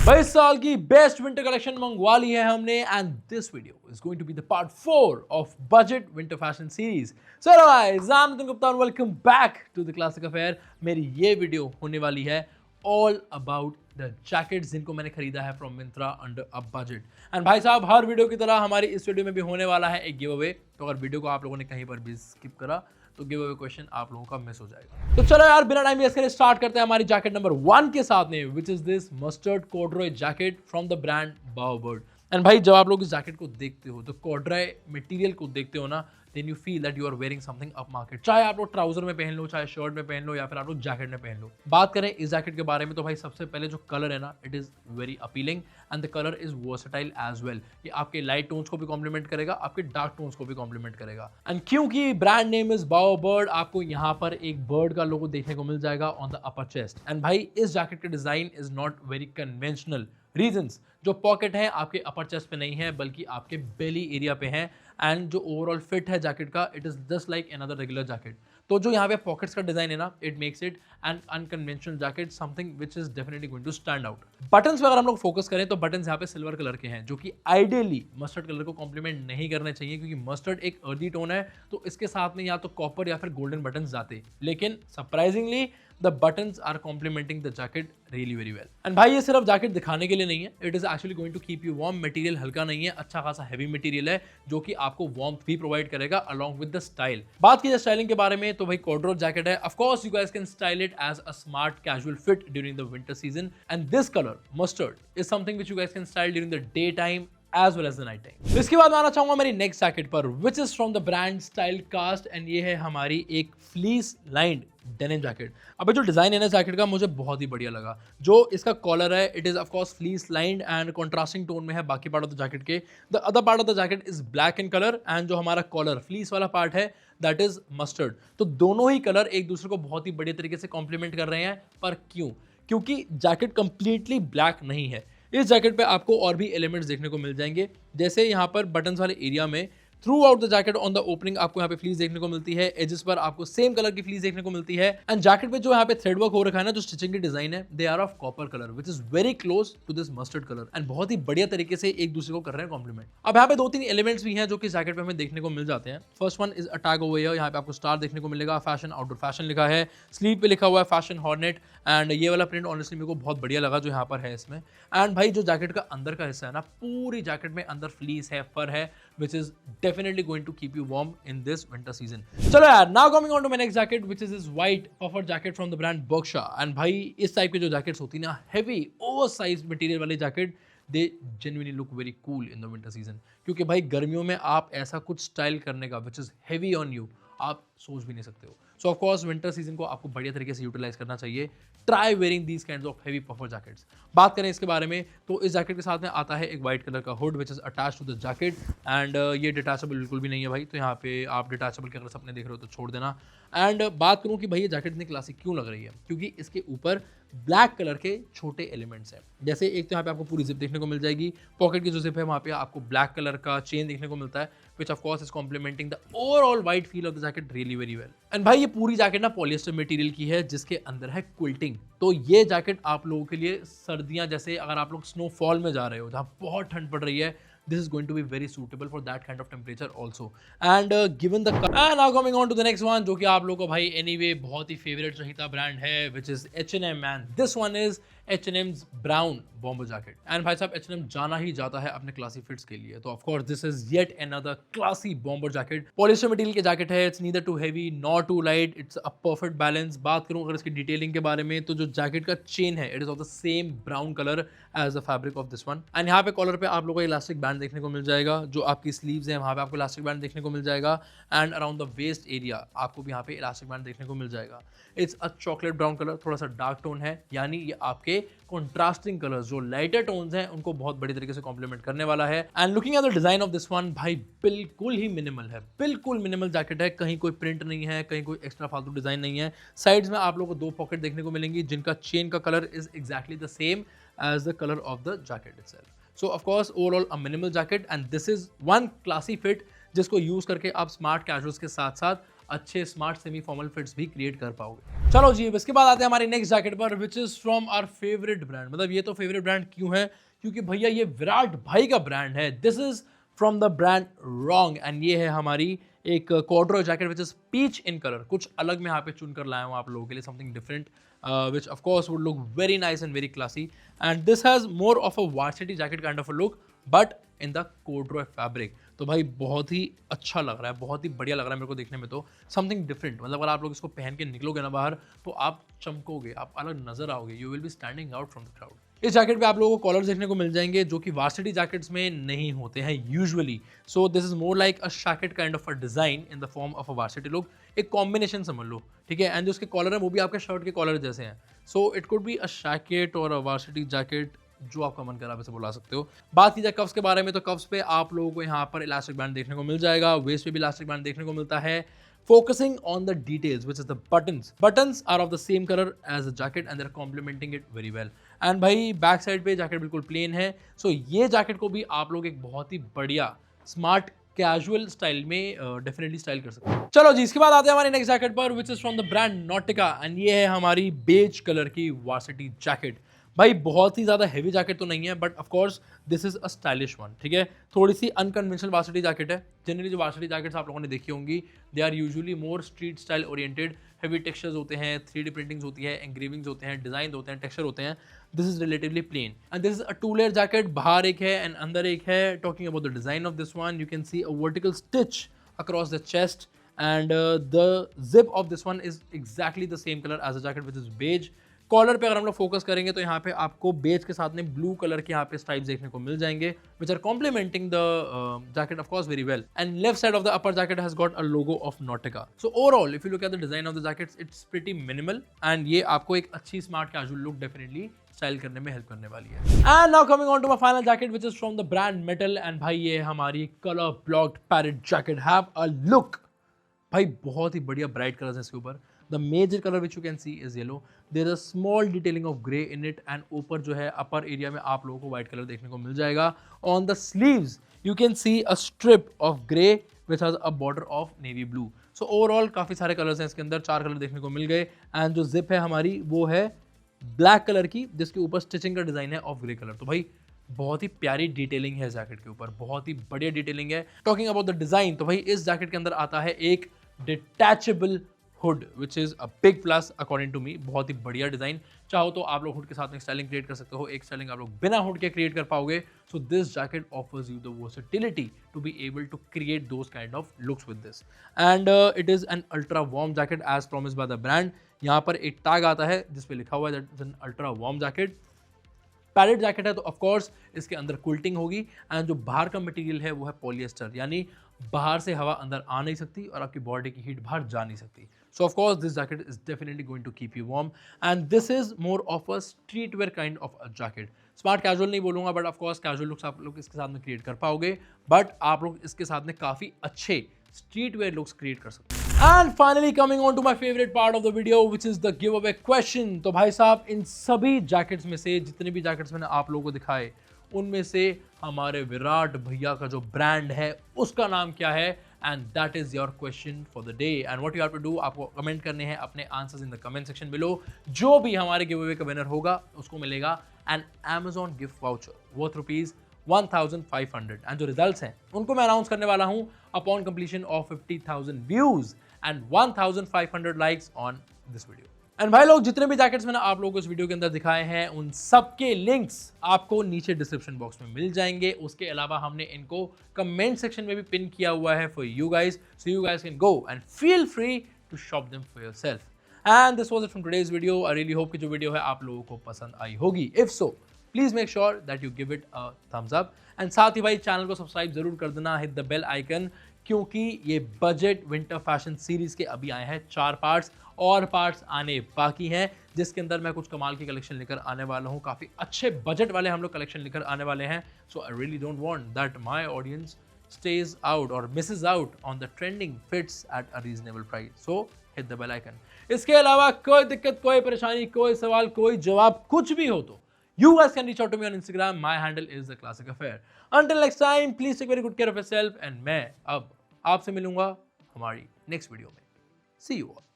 भाई इस साल की बेस्ट विंटर कलेक्शन मंगवा ली है हमने and this video is going to be the part 4 of budget winter fashion series. So guys, I am Nitin Gupta and welcome back to the classic affair. मेरी ये वीडियो होने वाली है ऑल अबाउट द जैकेट्स जिनको मैंने खरीदा है from Myntra under a budget. And भाई साहब, हर वीडियो की तरह हमारी इस वीडियो में भी होने वाला है एक गिव अवे। तो अगर वीडियो को आप लोगों ने कहीं पर भी स्किप करा तो गिव अवे क्वेश्चन आप लोगों का मिस हो जाएगा। तो चलो यार, बिना टाइम वेस्ट करे स्टार्ट करते हैं हमारी जैकेट नंबर 1 के साथ में, which is this mustard corduroy jacket from the brand Baobird. And भाई, जब आप लोग इस जैकेट को देखते हो तो कॉर्डरॉय मटेरियल को देखते हो ना, then you feel that you are wearing something up market. चाहे आप लोग ट्राउजर में पहन लो, चाहे शर्ट में पहन लो, या फिर आप लोग जैकेट में पहन लो। बात करें इस जैकेट के बारे में तो भाई सबसे पहले जो कलर है ना, it is very appealing and the colour is versatile as well. ये आपके लाइट टोन्स को भी कॉम्प्लीमेंट करेगा, आपके डार्क टोन्स को भी कॉम्प्लीमेंट करेगा। एंड क्योंकि ब्रांड नेम इज बाओबर्ड, आपको यहाँ पर एक बर्ड का लोगो देखने को मिल जाएगा on the upper chest. And भाई, इस जैकेट का design is not very conventional. Reasons, जो पॉकेट है आपके अपर चेस्ट पे नहीं है बल्कि आपके बेली एरिया पे है। एंड जो ओवरऑल फिट है जैकेट का, it is just like another regular jacket. तो जो यहाँ पे पॉकेट्स का डिजाइन है ना, it makes it an unconventional jacket, something which is definitely going to stand out. Buttons पे अगर हम लोग फोकस करें तो बटन्स यहाँ पे सिल्वर कलर के हैं, जो कि आइडियली मस्टर्ड कलर को कॉम्प्लीमेंट नहीं करने चाहिए, क्योंकि मस्टर्ड एक अर्दी टोन है। तो इसके साथ में या तो कॉपर या फिर गोल्डन बटन्स जाते, लेकिन surprisingly the buttons are complementing the jacket really very well. And भाई, ये सिर्फ जैकेट दिखाने के लिए नहीं है, it is actually going to keep you warm. Material हल्का नहीं है, अच्छा खासा हैवी मटेरियल है, जो कि आपको वार्मथ भी प्रोवाइड करेगा अलॉन्ग विद द स्टाइल। बात की जाए स्टाइलिंग के बारे में तो भाई कॉर्डरॉय जैकेट है। Of course you guys can style it as a smart casual fit during the winter season, and this colour mustard is something which you guys can style during the day time as well as the night time। इसके बाद मैं आना चाहूंगा मेरी next jacket पर, which is from the brand Style Cast, and ये है हमारी एक फ्लीस लाइंड डेनिम जैकेट। अब जो डिजाइन है ना जैकेट का, मुझे बहुत ही बढ़िया लगा। जो इसका कॉलर है, it is of course fleece lined and contrasting tone में है बाकी पार्ट ऑफ द जैकेट के। The other part of the jacket is black in colour, and जो हमारा कॉलर फ्लीस वाला पार्ट है दैट इज मस्टर्ड। तो दोनों ही कलर एक दूसरे को बहुत ही बढ़िया तरीके से कॉम्प्लीमेंट कर रहे हैं। पर क्यों? क्योंकि जैकेट कंप्लीटली ब्लैक नहीं है। इस जैकेट पे आपको और भी एलिमेंट्स देखने को मिल जाएंगे, जैसे यहाँ पर बटन्स वाले एरिया में through out the jacket on the opening आपको यहाँ पे फ्लीस देखने को मिलती है। एजेस पर आपको सेम कलर की फ्लीस देखने को मिलती है। एंड जैकेट पे जो यहाँ पे थ्रेड वर्क हो रखा है ना, जो स्टिचिंग की डिजाइन है, they are of copper colour which is very close to this mustard colour, and बहुत ही बढ़िया तरीके से एक दूसरे को कर रहे हैं कॉम्प्लीमेंट। अब यहाँ पे 2-3 एलिमेंट्स भी हैं जो कि जैकेट पे हमें देखने को मिल जाते हैं। First one is a tag over here, यहाँ पे आपको स्टार देखने को मिलेगा, फैशन आउटडोर फैशन लिखा है, स्लीव पे लिखा हुआ है फैशन हॉर्नेट। एंड ये वाला प्रिंट ऑनेस्टली मेरे को बहुत बढ़िया लगा जो यहाँ पर है इसमें। एंड भाई, जो जैकेट का अंदर का हिस्सा है ना, पूरी जैकेट में अंदर फ्लीस है, फर है, which is definitely going to keep you warm in this winter season। चलो यार, now coming on to my next jacket, which is this white puffer jacket from the brand Berkshire। and भाई, इस type के जो jackets होती है ना, heavy oversized material वाले jacket, they genuinely look very cool in the winter season। क्योंकि भाई गर्मियों में आप ऐसा कुछ स्टाइल करने का which is heavy on you, आप सोच भी नहीं सकते हो। सो ऑफ कोर्स विंटर सीजन को आपको बढ़िया तरीके से यूटिलाइज करना चाहिए। Try wearing these kinds of heavy puffer jackets. बात करें इसके बारे में तो इस जैकेट के साथ में आता है एक वाइट कलर का hood which is attach to the jacket, and ये डिटैचेबल बिल्कुल भी नहीं है भाई। तो यहाँ पे आप डिटैचेबल के अगर सपने देख रहे हो तो छोड़ देना। एंड बात करूँ कि भाई ये जैकेट इतनी क्लासिक क्यों लग रही है, क्योंकि इसके ऊपर ब्लैक कलर के छोटे एलिमेंट्स हैं। जैसे एक तो यहाँ पे आपको पूरी जिप देखने को मिल जाएगी, पॉकेट की जो जिप है वहाँ पे आपको ब्लैक कलर का चेन देखने को मिलता है, which of course is complementing the overall white feel of the jacket really very well। And भाई, ये पूरी जैकेट ना पॉलिएस्टर मटेरियल की है, जिसके अंदर है क्विल्टिंग। तो ये जैकेट आप लोगों के लिए सर्दियां, जैसे अगर आप लोग स्नोफॉल में जा रहे हो जहाँ बहुत ठंड पड़ रही है, this is going to be very suitable for that kind of temperature also। and given the and now coming on to the next one, जो कि आप लोगों को भाई anyway बहुत ही फेवरेट चहीता ब्रांड है, which is H&M, and this one is H&M's brown bomber jacket। and भाई साहब, H&M जाना ही जाता है अपने क्लासी फिट्स के लिए, तो of course this is yet another classy bomber jacket। Polyester material के जैकेट है, it's neither too heavy nor too light, it's a perfect balance। बात करूं अगर इसकी डिटेलिंग के बारे में तो जो जैकेट का चेन है, it is of the same brown color as the fabric of this one। and यहाँ पे कॉलर पे आप लोगों को इलास्टिक बैंड देखने को मिल जाएगा, जो आपकी स्लीव्स हैं वहाँ पे आपको इलास्टिक बैंड देखने को मिल जाएगा, and around the waist area आपको भी यहाँ पे इलास्टिक बैंड देखने को मिल जाएगा। It's a chocolate brown colour, थोड़ा सा डार्क टोन है, यानी ये आपके कॉन्ट्रास्टिंग कलर्स जो लाइटर टोन्स हैं उनको बहुत बड़ी तरीके से कॉम्प्लीमेंट करने वाला है। And looking at the design of this one, भाई बिल्कुल ही मिनिमल है, बिल्कुल मिनिमल जैकेट है। कहीं कोई प्रिंट नहीं है, कहीं कोई एक्स्ट्रा फालतू डिजाइन नहीं है। साइड्स में आप लोगों को 2 पॉकेट देखने को मिलेंगी, जिनका चेन का colour is exactly the same as the colour of the jacket itself. So of course overall a minimal jacket, and this is one classy fit जिसको यूज करके आप स्मार्ट कैजुअल्स के साथ साथ अच्छे स्मार्ट सेमी फॉर्मल फिट्स भी create कर पाओगे। चलो जी, इसके बाद आते हैं हमारी नेक्स्ट जैकेट पर, which is from our favourite brand. मतलब ये तो फेवरेट ब्रांड क्यों है, क्योंकि भैया ये विराट भाई का ब्रांड है। This is from the brand रॉन्ग एंड ये है हमारी एक corduroy jacket which is peach in colour. कुछ अलग मैं यहाँ पे चुन कर लाया हूँ आप लोगों के लिए, something different which of course would look very nice and very classy, and this has more of a varsity jacket kind of a look but in the corduroy fabric। तो भाई बहुत ही अच्छा लग रहा है, बहुत ही बढ़िया लग रहा है मेरे को देखने में। तो समथिंग डिफरेंट, मतलब अगर आप लोग इसको पहन के निकलोगे ना बाहर तो आप चमकोगे, आप अलग नजर आओगे, you will be standing out from the crowd. इस जैकेट पे आप लोगों को कॉलर्स देखने को मिल जाएंगे जो कि वार्सिटी जैकेट्स में नहीं होते हैं usually. So this is more like a jacket kind of a design in the form of a varsity look. एक कॉम्बिनेशन समझ लो, ठीक है। एंड जो उसके कॉलर है वो भी आपके शर्ट के कॉलर जैसे हैं। So it could be a jacket और अ वार्सिटी जैकेट, जो आपका मन करा वैसे बुला सकते हो। बात की जाए कफ्स के बारे में तो कफ्स पे आप लोगों को यहाँ पर इलास्टिक बैंड देखने को मिल जाएगा, वेस्ट पे भी इलास्टिक बैंड देखने को मिलता है। Focusing on the details, which is the buttons. Buttons are of the same color as the jacket and they're complementing it very well. And भाई बैक साइड पे जैकेट बिल्कुल प्लेन है। सो ये जैकेट को भी आप लोग एक बहुत ही बढ़िया स्मार्ट कैजुअल स्टाइल में डेफिनेटली स्टाइल कर सकते हैं। चलो जी, इसके बाद आते हैं हमारी नेक्स्ट जैकेट पर, which is from the brand Nautica and ये है हमारी बेज कलर की वार्सिटी जैकेट। भाई बहुत ही ज़्यादा हैवी जैकेट तो नहीं है but of course this is a stylish one, ठीक है। थोड़ी सी अनकन्वेंशनल वार्सिटी जैकेट है। जनरली जो वार्सिटी जैकेट्स आप लोगों ने देखी होंगी they are usually more street style oriented. Heavy textures होते हैं, 3D प्रिंटिंग्स होती है, एंग्रेविंग्स होते हैं, डिजाइन होते हैं, टेक्सचर होते हैं। This is relatively plain and this is a 2 layer jacket. बाहर एक है एंड अंदर एक है। Talking about the design of this one, you can see a vertical stitch across the chest and the zip of this one is exactly the same colour as a jacket which is beige. Collar पे अगर हम लोग focus करेंगे तो यहाँ पे आपको beige के साथ में ब्लू कलर के यहाँ पे स्ट्राइप्स देखने को मिल जाएंगे which are complementing the jacket of course very well. And left side of the upper jacket has got a logo of Nautica. So overall if you look at the design of the jackets it's pretty minimal and ये आपको एक अच्छी smart casual look definitely style करने में help करने वाली है। And now coming on to my final jacket which is from the brand metal and भाई ये हमारी colour blocked parrot jacket. Have a look, भाई बहुत ही बढ़िया ब्राइट कलर्स हैं इसके ऊपर। The major colour which you can see is yellow, there is a small detailing of grey in it and ऊपर जो है अपर एरिया में आप लोगों को व्हाइट कलर देखने को मिल जाएगा। On the sleeves you can see a strip of grey which has a border of navy blue. So overall काफ़ी सारे कलर्स हैं इसके अंदर, 4 कलर देखने को मिल गए। एंड जो जिप है हमारी वो है ब्लैक कलर की जिसके ऊपर स्टिचिंग का डिजाइन है ऑफ ग्रे कलर। तो भाई बहुत ही प्यारी डिटेलिंग है जैकेट के ऊपर, बहुत ही बढ़िया डिटेलिंग है। टॉकिंग अबाउट द डिजाइन तो भाई इस जैकेट के अंदर आता है एक detachable hood which is a big plus according to me. बहुत ही बढ़िया डिजाइन। चाहो तो आप लोग हुड के साथ में स्टाइलिंग क्रिएट कर सकते हो, एक स्टाइलिंग आप लोग बिना हुड के क्रिएट कर पाओगे। So this jacket offers you the versatility to be able to create those kind of looks with this and it is an ultra warm jacket as promised by the brand. यहाँ पर एक tag आता है जिसपे लिखा हुआ है that is an ultra warm jacket. पैलेट जैकेट है तो ऑफ कोर्स इसके अंदर कूल्टिंग होगी एंड जो बाहर का मटेरियल है वो है पॉलिएस्टर, यानी बाहर से हवा अंदर आ नहीं सकती और आपकी बॉडी की हीट बाहर जा नहीं सकती। So of course this jacket is definitely going to keep you warm and this is more of a street wear kind of a jacket. Smart casual नहीं बोलूंगा but of course casual looks आप लोग इसके साथ में create कर पाओगे, but आप लोग इसके साथ में काफ़ी अच्छे स्ट्रीट वेयर लुक्स क्रिएट कर सकते हैं। And finally coming on to my favourite part of the video which is the giveaway question. तो भाई साहब इन सभी जैकेट्स में से जितने भी जैकेट्स मैंने आप लोगों को दिखाए उनमें से हमारे विराट भैया का जो ब्रांड है उसका नाम क्या है, and that is your question for the day. And what you have to do, आपको कमेंट करने हैं अपने answers in the comment section below. जो भी हमारे गिव अवे का विनर होगा उसको मिलेगा an Amazon gift voucher worth ₹1500 and जो रिजल्ट्स हैं उनको मैं अनाउंस करने वाला हूं upon completion of 50,000 views and 1500 likes on this video. And भाई लोग जितने भी जैकेट्स मैंने आप लोगों को इस वीडियो के अंदर दिखाए हैं उन सब के लिंक्स आपको नीचे डिस्क्रिप्शन बॉक्स में मिल जाएंगे। उसके अलावा हमने इनको कमेंट सेक्शन में भी पिन किया हुआ है for you guys, so you guys can go and feel free to shop them for yourself. And this was it from today's video. I really hope कि जो वीडियो है आप लोगों को पसंद आई होगी। If so please make sure that you give it a thumbs up and साथ ही भाई चैनल को सब्सक्राइब जरूर कर देना, हिट द बेल आइकन, क्योंकि ये बजट विंटर फैशन सीरीज के अभी आए हैं 4 पार्ट्स और पार्ट्स आने बाकी हैं जिसके अंदर मैं कुछ कमाल की कलेक्शन लेकर आने वाला हूँ। काफ़ी अच्छे बजट वाले हम लोग कलेक्शन लेकर आने वाले हैं। So I really don't want that my audience stays out or misses out on the trending fits at a reasonable price. So hit the bell icon. इसके अलावा कोई दिक्कत, कोई परेशानी, कोई सवाल, कोई जवाब कुछ भी हो तो you guys can reach out to me on Instagram. My handle is the Classic Affair. Until next time, please take very good care of yourself and मैं अब आपसे मिलूंगा हमारी नेक्स्ट वीडियो में। सी यू ऑल।